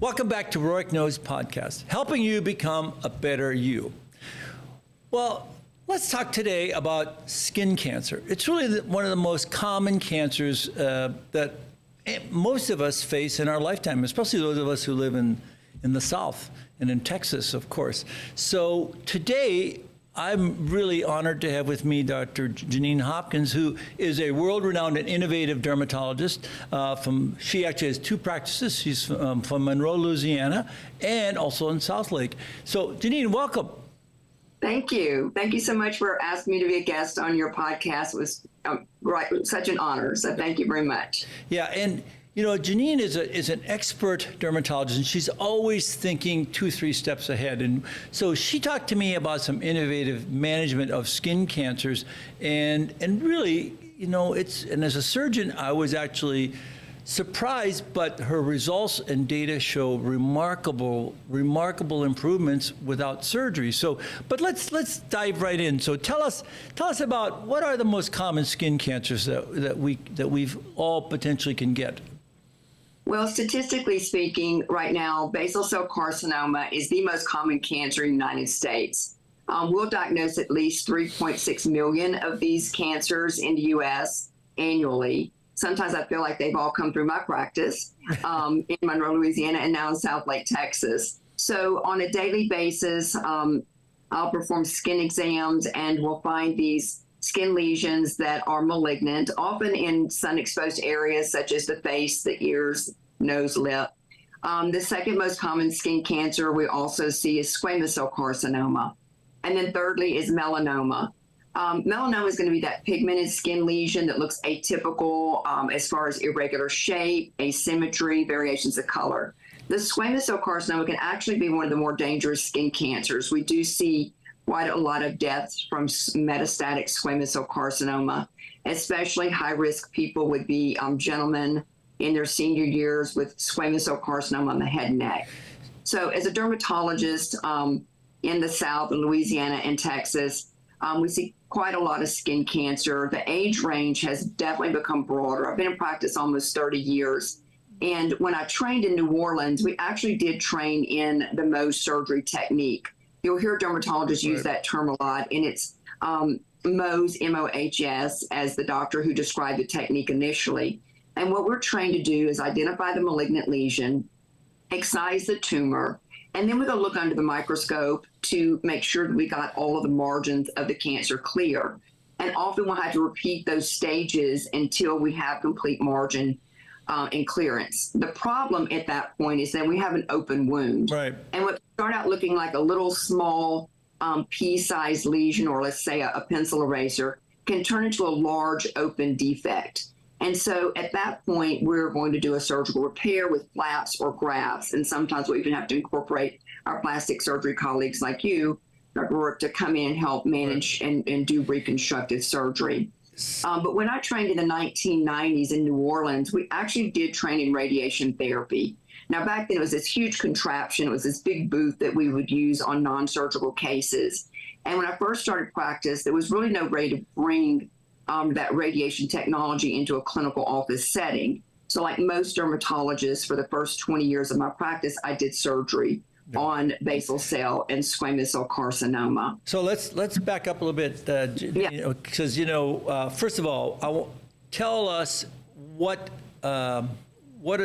Welcome back to Rohrich Knows Podcast, helping you become a better you. Well, let's talk today about skin cancer. It's really one of the most common cancers that most of us face in our lifetime, especially those of us who live in the South and in Texas, of course. So today, I'm really honored to have with me Dr. Janine Hopkins, who is a world-renowned and innovative dermatologist. She actually has two practices. She's from Monroe, Louisiana, and also in South Lake. So, Janine, welcome. Thank you. Thank you so much for asking me to be a guest on your podcast. It was such an honor. So thank you very much. Yeah, and you know, Janine is an expert dermatologist, and she's always thinking 2-3 steps ahead. And so she talked to me about some innovative management of skin cancers, and really, you know, and as a surgeon, I was actually surprised, but her results and data show remarkable improvements without surgery. So, but let's dive right in. So tell us about what are the most common skin cancers that we've all potentially can get. Well, statistically speaking, right now, basal cell carcinoma is the most common cancer in the United States. We'll diagnose at least 3.6 million of these cancers in the U.S. annually. Sometimes I feel like they've all come through my practice in Monroe, Louisiana, and now in South Lake, Texas. So on a daily basis, I'll perform skin exams, and we'll find these skin lesions that are malignant, often in sun-exposed areas such as the face, the ears, nose, lip. The second most common skin cancer we also see is squamous cell carcinoma. And then thirdly is melanoma. Melanoma is going to be that pigmented skin lesion that looks atypical as far as irregular shape, asymmetry, variations of color. The squamous cell carcinoma can actually be one of the more dangerous skin cancers. We do see quite a lot of deaths from metastatic squamous cell carcinoma, especially high-risk people would be gentlemen in their senior years with squamous cell carcinoma on the head and neck. So as a dermatologist in the South, in Louisiana and Texas, we see quite a lot of skin cancer. The age range has definitely become broader. I've been in practice almost 30 years. And when I trained in New Orleans, we actually did train in the Mohs surgery technique. You'll hear dermatologists use that term a lot, and it's Mohs, M-O-H-S, as the doctor who described the technique initially. And what we're trained to do is identify the malignant lesion, excise the tumor, and then we're going to look under the microscope to make sure that we got all of the margins of the cancer clear. And often we'll have to repeat those stages until we have complete margin and clearance. The problem at that point is that we have an open wound. Right. And what start out looking like a little small pea-sized lesion, or let's say a pencil eraser, can turn into a large open defect. And so at that point, we're going to do a surgical repair with flaps or grafts. And sometimes we even have to incorporate our plastic surgery colleagues like you, Dr. Rohrich, to come in and help manage and do reconstructive surgery. But when I trained in the 1990s in New Orleans, we actually did train in radiation therapy. Now, back then, it was this huge contraption. It was this big booth that we would use on non-surgical cases. And when I first started practice, there was really no way to bring that radiation technology into a clinical office setting. So like most dermatologists, for the first 20 years of my practice, I did surgery on basal cell and squamous cell carcinoma. So let's back up a little bit, because first of all, tell us what are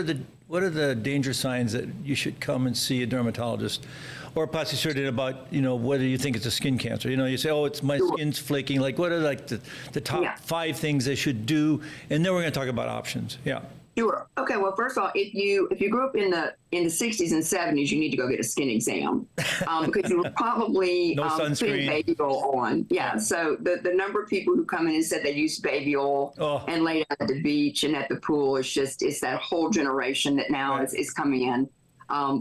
the danger signs that you should come and see a dermatologist or a plastic surgeon about, whether you think it's a skin cancer. You say, it's my skin's flaking. Like, what are the top 5 things they should do? And then we're going to talk about options. Yeah. Sure. Okay. Well, first of all, if you grew up in the 60s and 70s, you need to go get a skin exam because you were probably no putting baby oil on. Yeah. So the number of people who come in and said they used baby oil and laid out at the beach and at the pool it's that whole generation that now is coming in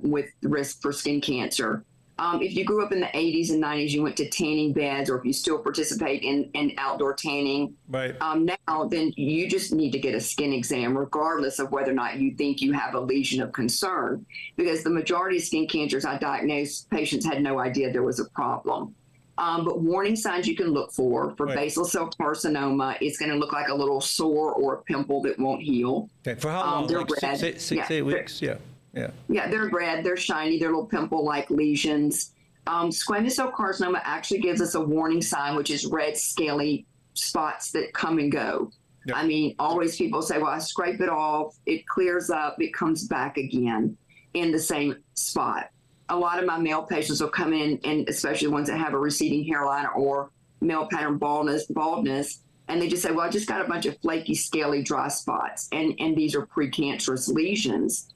with the risk for skin cancer. If you grew up in the 80s and 90s, you went to tanning beds, or if you still participate in outdoor tanning, now then you just need to get a skin exam, regardless of whether or not you think you have a lesion of concern, because the majority of skin cancers I diagnosed, patients had no idea there was a problem. But warning signs you can look for basal cell carcinoma, it's going to look like a little sore or a pimple that won't heal. Okay. For how long? They're like red. Six, 8 weeks? Yeah. Yeah. Yeah, they're red, they're shiny, they're little pimple-like lesions. Squamous cell carcinoma actually gives us a warning sign, which is red, scaly spots that come and go. Yep. I mean, always people say, well, I scrape it off, it clears up, it comes back again in the same spot. A lot of my male patients will come in, and especially ones that have a receding hairline or male pattern baldness, and they just say, well, I just got a bunch of flaky, scaly, dry spots, and these are precancerous lesions.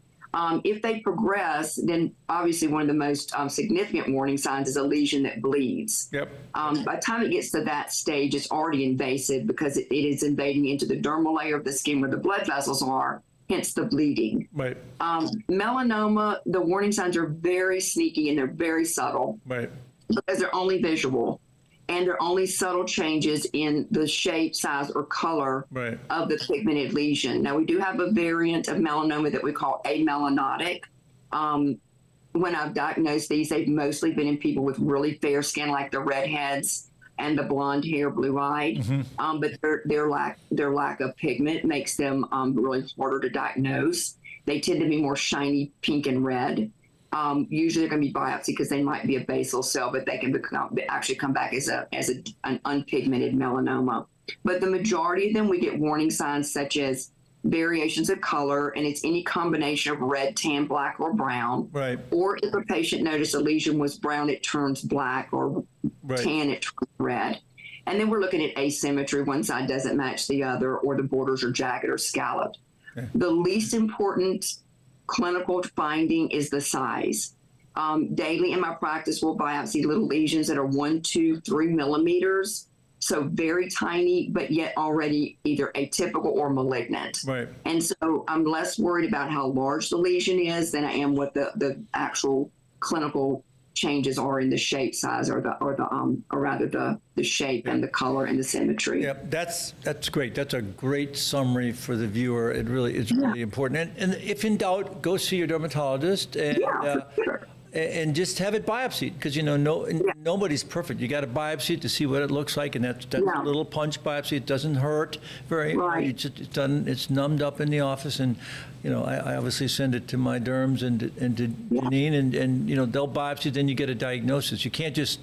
If they progress, then obviously one of the most significant warning signs is a lesion that bleeds. Yep. By the time it gets to that stage, it's already invasive because it is invading into the dermal layer of the skin where the blood vessels are, hence the bleeding. Right. Melanoma, the warning signs are very sneaky and they're very subtle. Right. Because they're only visual. And they're only subtle changes in the shape, size, or color of the pigmented lesion. Now, we do have a variant of melanoma that we call amelanotic. When I've diagnosed these, they've mostly been in people with really fair skin, like the redheads and the blonde hair, blue-eyed. But their lack of pigment makes them really harder to diagnose. They tend to be more shiny, pink, and red. Usually they're going to be biopsy because they might be a basal cell, but they can actually come back as an unpigmented melanoma. But the majority of them, we get warning signs such as variations of color, and it's any combination of red, tan, black, or brown. Right. Or if a patient noticed a lesion was brown, it turns black, or tan, it turns red. And then we're looking at asymmetry. One side doesn't match the other, or the borders are jagged or scalloped. Okay. The least important clinical finding is the size. Daily in my practice, we'll biopsy little lesions that are 1, 2, 3 millimeters. So very tiny, but yet already either atypical or malignant. Right. And so I'm less worried about how large the lesion is than I am what the actual clinical changes are in the shape, size, or rather the shape and the color and the symmetry. Yeah, that's great. That's a great summary for the viewer. It really is really important. And if in doubt, go see your dermatologist and and just have it biopsied, because nobody's perfect. You got to biopsy it to see what it looks like, and that's a little punch biopsy. It doesn't hurt very. It's done. It's numbed up in the office, and I obviously send it to my derms and to Janine, and they'll biopsy. Then you get a diagnosis. You can't just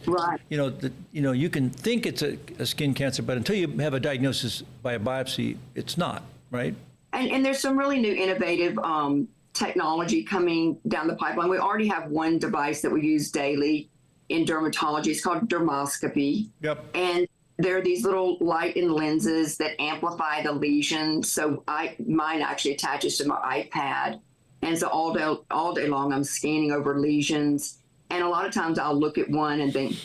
you can think it's a skin cancer, but until you have a diagnosis by a biopsy, it's not, right? And there's some really new innovative technology coming down the pipeline. We already have one device that we use daily in dermatology. It's called dermoscopy. Yep. And there are these little light and lenses that amplify the lesion. So mine actually attaches to my iPad. And so all day long, I'm scanning over lesions. And a lot of times I'll look at one and think,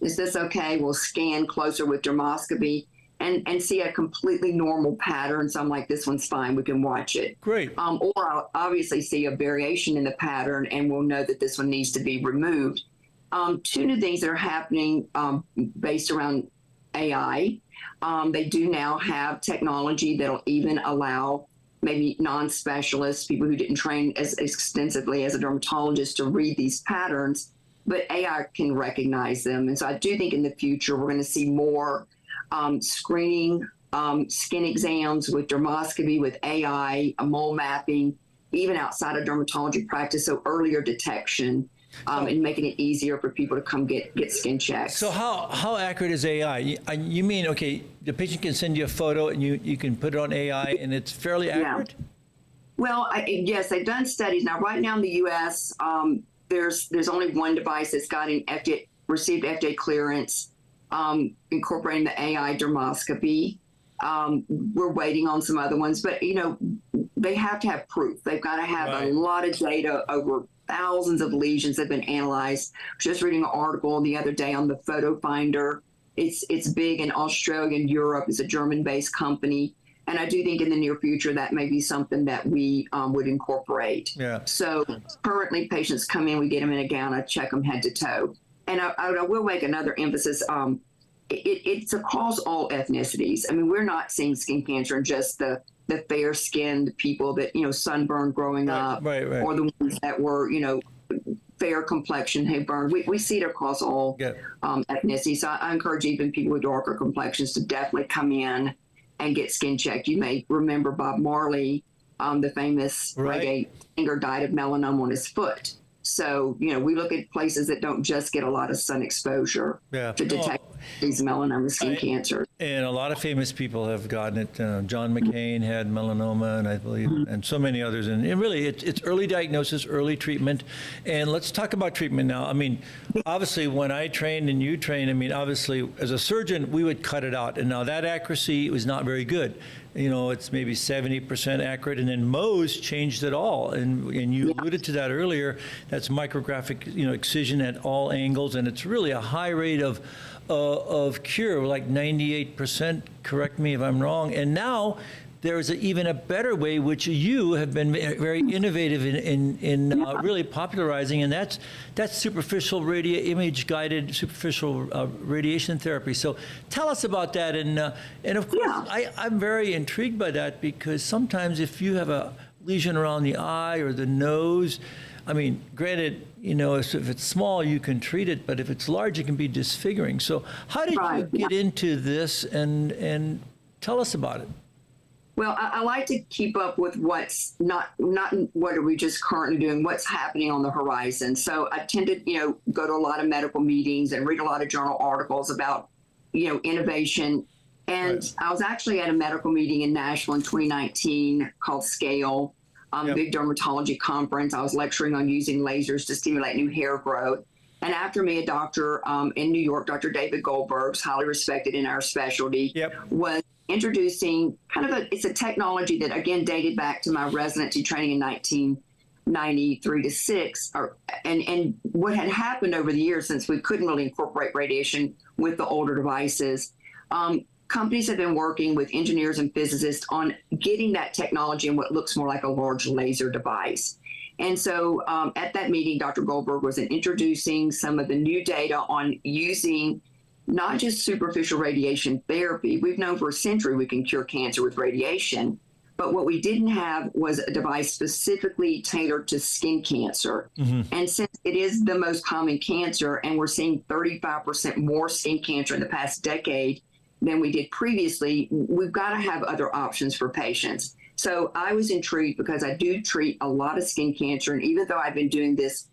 is this okay? We'll scan closer with dermoscopy and see a completely normal pattern. So I'm like, this one's fine. We can watch it. Great. Or I'll obviously see a variation in the pattern, and we'll know that this one needs to be removed. Two new things that are happening based around AI. They do now have technology that'll even allow maybe non-specialists, people who didn't train as extensively as a dermatologist, to read these patterns, but AI can recognize them. And so I do think in the future we're going to see more screening, skin exams with dermoscopy, with AI, mole mapping, even outside of dermatology practice, so earlier detection, and making it easier for people to come get skin checks. So how accurate is AI? You mean, okay, the patient can send you a photo and you can put it on AI and it's fairly accurate? Yeah. Well, yes, they've done studies. Now, right now in the U.S., there's only one device that's got received FDA clearance, incorporating the AI dermoscopy. We're waiting on some other ones, but they have to have proof. They've got to have a lot of data over thousands of lesions that have been analyzed. Just reading an article the other day on the Photo Finder. It's big in Australia and Europe. It's a German-based company. And I do think in the near future that may be something that we would incorporate. Yeah. So currently patients come in, we get them in a gown, I check them head to toe. And I will make another emphasis. It's across all ethnicities. I mean, we're not seeing skin cancer in just the fair-skinned people that, sunburned growing up, or the ones that were, fair complexion, who burned. We see it across all ethnicities. So I encourage even people with darker complexions to definitely come in and get skin checked. You may remember Bob Marley the famous reggae singer died of melanoma on his foot. So, we look at places that don't just get a lot of sun exposure to detect these melanoma skin cancers. And a lot of famous people have gotten it. John McCain had melanoma, and I believe, and so many others. And really, it's early diagnosis, early treatment. And let's talk about treatment now. I mean, obviously, when I trained and you trained, I mean, obviously, as a surgeon, we would cut it out. And now that accuracy was not very good. It's maybe 70% accurate, and then Mohs changed it all. And you alluded to that earlier. That's micrographic, excision at all angles, and it's really a high rate of cure, like 98%. Correct me if I'm wrong. And now there's even a better way, which you have been very innovative in really popularizing, and that's superficial image-guided superficial radiation therapy. So tell us about that, and of course, I'm very intrigued by that, because sometimes if you have a lesion around the eye or the nose, I mean, granted, if it's small, you can treat it, but if it's large, it can be disfiguring. So how did you get into this, and tell us about it? Well, I like to keep up with what's not what are we just currently doing, what's happening on the horizon. So I tend to, go to a lot of medical meetings and read a lot of journal articles about, innovation. And I was actually at a medical meeting in Nashville in 2019 called SCALE, big dermatology conference. I was lecturing on using lasers to stimulate new hair growth. And after me, a doctor in New York, Dr. David Goldberg's highly respected in our specialty, was introducing it's a technology that, again, dated back to my residency training in 1993 to 6. And what had happened over the years, since we couldn't really incorporate radiation with the older devices, companies have been working with engineers and physicists on getting that technology in what looks more like a large laser device. And so at that meeting, Dr. Goldberg was introducing some of the new data on using not just superficial radiation therapy. We've known for a century we can cure cancer with radiation, but what we didn't have was a device specifically tailored to skin cancer. And since it is the most common cancer, and we're seeing 35% more skin cancer in the past decade than we did previously, we've got to have other options for patients. So I was intrigued because I do treat a lot of skin cancer, and even though I've been doing this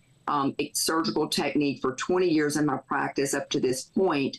surgical technique for 20 years in my practice up to this point,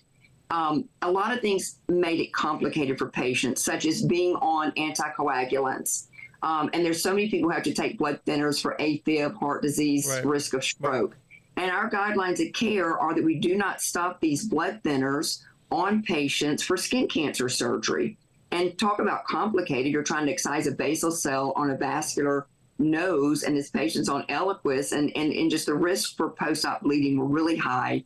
a lot of things made it complicated for patients, such as being on anticoagulants. And there's so many people who have to take blood thinners for AFib, heart disease, risk of stroke. And our guidelines of care are that we do not stop these blood thinners on patients for skin cancer surgery. And talk about complicated, you're trying to excise a basal cell on a vascular nose, and this patient's on Eliquis, and just the risk for post-op bleeding were really high,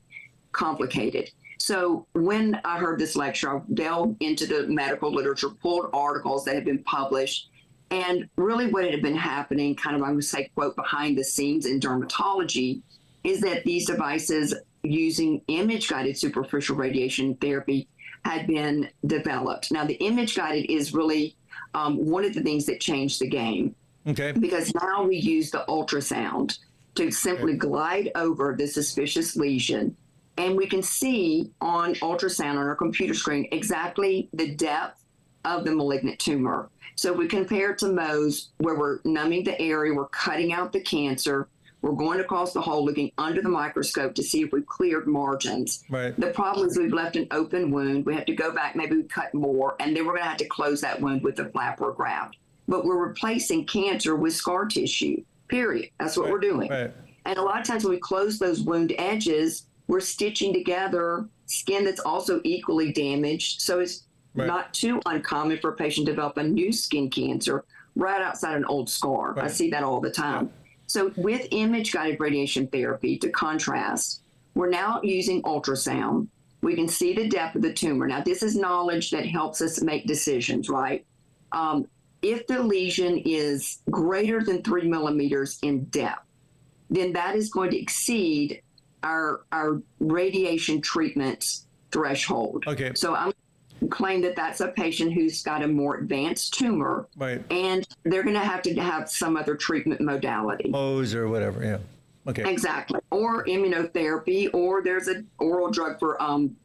complicated. So when I heard this lecture, I delved into the medical literature, pulled articles that had been published, and really what had been happening, kind of, I would say, quote, behind the scenes in dermatology, is that these devices using image-guided superficial radiation therapy had been developed. Now, the image-guided is really one of the things that changed the game. Okay. Because now we use the ultrasound to simply glide over the suspicious lesion, and we can see on ultrasound on our computer screen exactly the depth of the malignant tumor. So we compare it to Mohs, where we're numbing the area, we're cutting out the cancer, we're going across the hole, looking under the microscope to see if we've cleared margins. The problem is we've left an open wound. We have to go back, maybe we cut more, and then we're going to have to close that wound with a flap or graft. But we're replacing cancer with scar tissue, period. That's what we're doing. And a lot of times when we close those wound edges, we're stitching together skin that's also equally damaged. So it's not too uncommon for a patient to develop a new skin cancer right outside an old scar. I see that all the time. So with image-guided radiation therapy, to contrast, we're now using ultrasound. We can see the depth of the tumor. Now, this is knowledge that helps us make decisions, right? If the lesion is greater than 3 millimeters in depth, then that is going to exceed our radiation treatment threshold. So I'm claim that that's a patient who's got a more advanced tumor, and they're going to have some other treatment modality. Mohs or whatever, Exactly. Or immunotherapy, or there's an oral drug for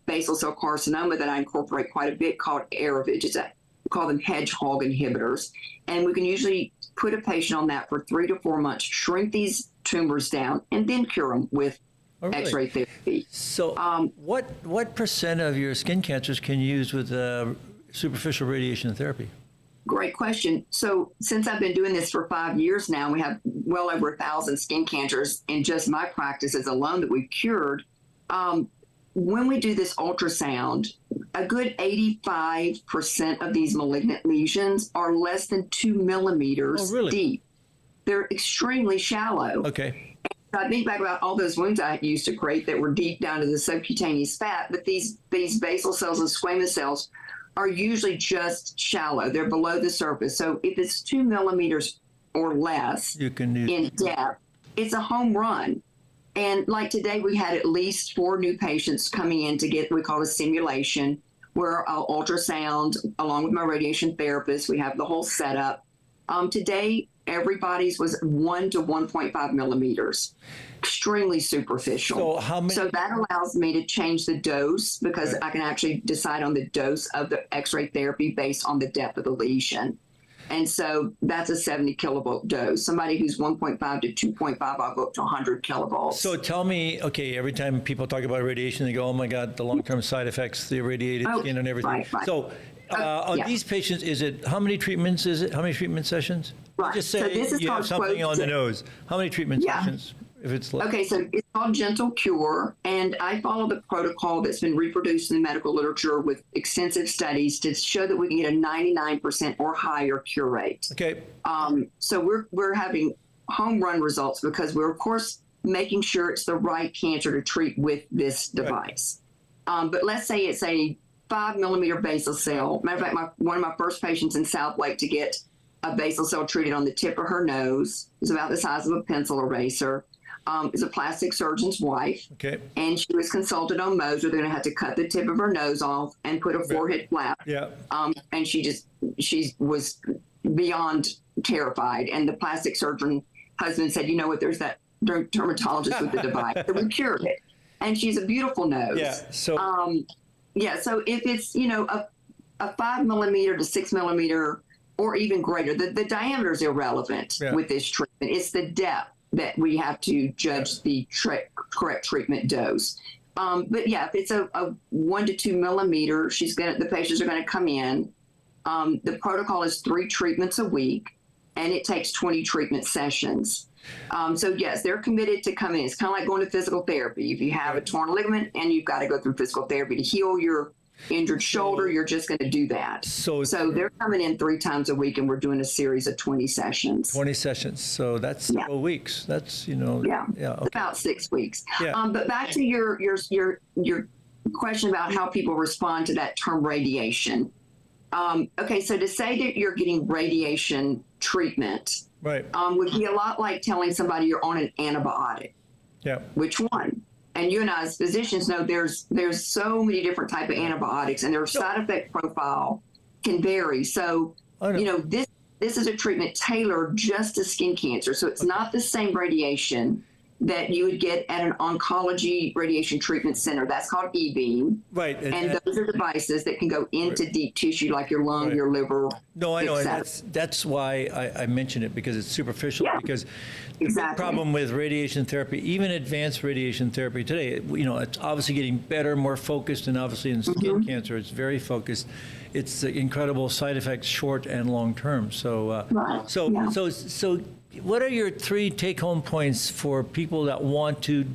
basal cell carcinoma that I incorporate quite a bit called Aravage. We call them hedgehog inhibitors. And we can usually put a patient on that for 3 to 4 months, shrink these tumors down, and then cure them with X-ray therapy. So what percent of your skin cancers can you use with superficial radiation therapy? Great question. So since I've been doing this for 5 years now, we have well over 1,000 skin cancers in just my practices alone that we've cured. When we do this ultrasound, a good 85% of these malignant lesions are less than 2 millimeters deep. They're extremely shallow. Okay. I think back about all those wounds I used to create that were deep down to the subcutaneous fat, but these basal cells and squamous cells are usually just shallow. They're below the surface. So if it's 2 millimeters or less in depth, it's a home run. And like today, we had at least 4 new patients coming in to get what we call a simulation, where I'll ultrasound along with my radiation therapist. We have the whole setup. Today, everybody's was 1 to 1.5 millimeters, extremely superficial. So that allows me to change the dose, because I can actually decide on the dose of the X-ray therapy based on the depth of the lesion. And so that's a 70 kilovolt dose. Somebody who's 1.5 to 2.5, I'll go up to 100 kilovolts. So tell me, okay, every time people talk about radiation, they go, oh my God, the long-term side effects, the irradiated skin and everything. Right. So on these patients, how many treatments is it? How many treatment sessions? Right. Just say so this is you have something on the nose. How many treatment sessions? If it's okay, so it's called gentle cure, and I follow the protocol that's been reproduced in the medical literature with extensive studies to show that we can get a 99% or higher cure rate. Okay. So we're having home run results because we're of course making sure it's the right cancer to treat with this device. But let's say it's a 5 millimeter basal cell. Matter of fact, one of my first patients in South Lake to get a basal cell treated on the tip of her nose is about the size of a pencil eraser. Is a plastic surgeon's wife, and she was consulted on Moser. They're going to have to cut the tip of her nose off and put a forehead flap. And she was beyond terrified. And the plastic surgeon husband said, you know what, there's that dermatologist with the device. So we cured it. And she's a beautiful nose. So if it's, a 5 millimeter to 6 millimeter or even greater, the diameter is irrelevant with this treatment. It's the depth that we have to judge the correct treatment dose. But if it's a 1 to 2 millimeter, the patients are going to come in. The protocol is 3 treatments a week, and it takes 20 treatment sessions. So yes, they're committed to come in. It's kind of like going to physical therapy. If you have a torn ligament and you've got to go through physical therapy to heal your injured shoulder, you're just going to do that. So they're coming in 3 times a week, and we're doing a series of 20 sessions. 20 sessions. So that's several weeks. That's, about 6 weeks. But back to your question about how people respond to that term radiation. Okay, so to say that you're getting radiation treatment would be a lot like telling somebody you're on an antibiotic. Which one? And you and I as physicians know there's so many different type of antibiotics, and their side effect profile can vary. So, this is a treatment tailored just to skin cancer. So it's not the same radiation that you would get at an oncology radiation treatment center. That's called E-beam. And those are devices that can go into deep tissue like your lung, your liver. No, I know. And that's why I mention it, because it's superficial. Because the big problem with radiation therapy, even advanced radiation therapy today, it's obviously getting better, more focused, and obviously in skin cancer, it's very focused. It's incredible side effects, short and long term. So, so what are your 3 take-home points for people that want to,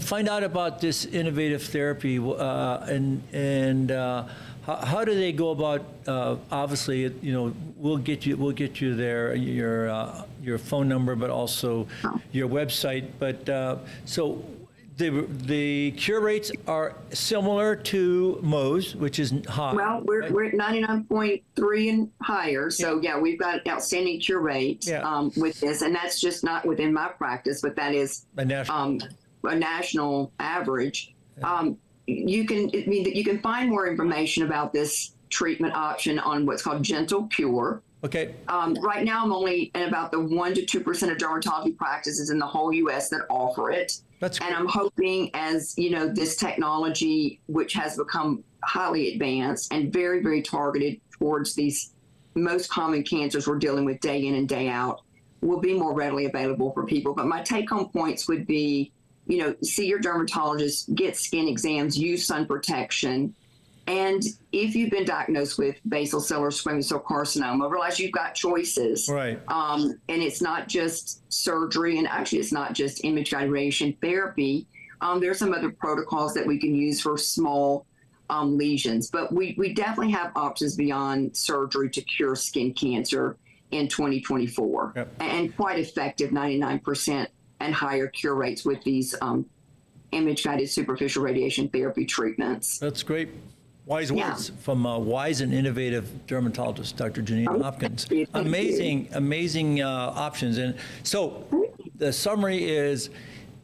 find out about this innovative therapy, and how do they go about? Obviously, we'll get you there, your phone number, but also your website. But so the cure rates are similar to Mohs, which is high. Well, we're at 99.3 and higher. So we've got an outstanding cure rate with this, and that's just not within my practice, but that is a national average. You can find more information about this treatment option on what's called Gentle Cure. Right now, I'm only in about the 1 to 2% of dermatology practices in the whole U.S. that offer it. And I'm hoping, as this technology, which has become highly advanced and very, very targeted towards these most common cancers we're dealing with day in and day out will be more readily available for people. But my take-home points would be, see your dermatologist, get skin exams, use sun protection. And if you've been diagnosed with basal cell or squamous cell carcinoma, realize you've got choices. Right. And it's not just surgery, and actually it's not just image-guided radiation therapy. There's some other protocols that we can use for small lesions, but we definitely have options beyond surgery to cure skin cancer in 2024, Yep. and quite effective, 99% and higher cure rates with these image-guided superficial radiation therapy treatments. That's great. Wise words from a wise and innovative dermatologist, Dr. Janine Hopkins. Amazing options. And so the summary is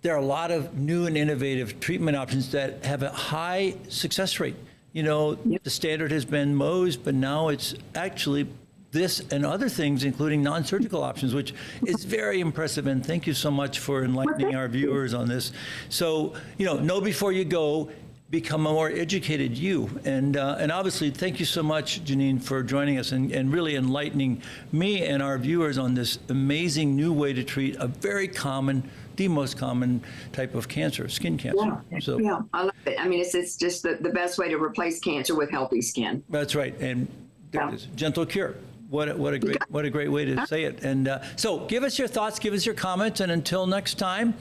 there are a lot of new and innovative treatment options that have a high success rate. The standard has been Mohs, but now it's actually this and other things, including non-surgical options, which is very impressive. And thank you so much for enlightening our viewers on this. So, know before you go, become a more educated you. And obviously, thank you so much, Janine, for joining us and really enlightening me and our viewers on this amazing new way to treat a very common, the most common type of cancer, skin cancer. Yeah, I love it. I mean, it's just the best way to replace cancer with healthy skin. That's right. And there it is. Gentle cure. What a great way to say it. And so give us your thoughts, give us your comments, and until next time,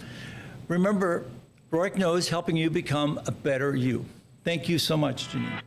remember, Rohrich Knows, helping you become a better you. Thank you so much, Janine.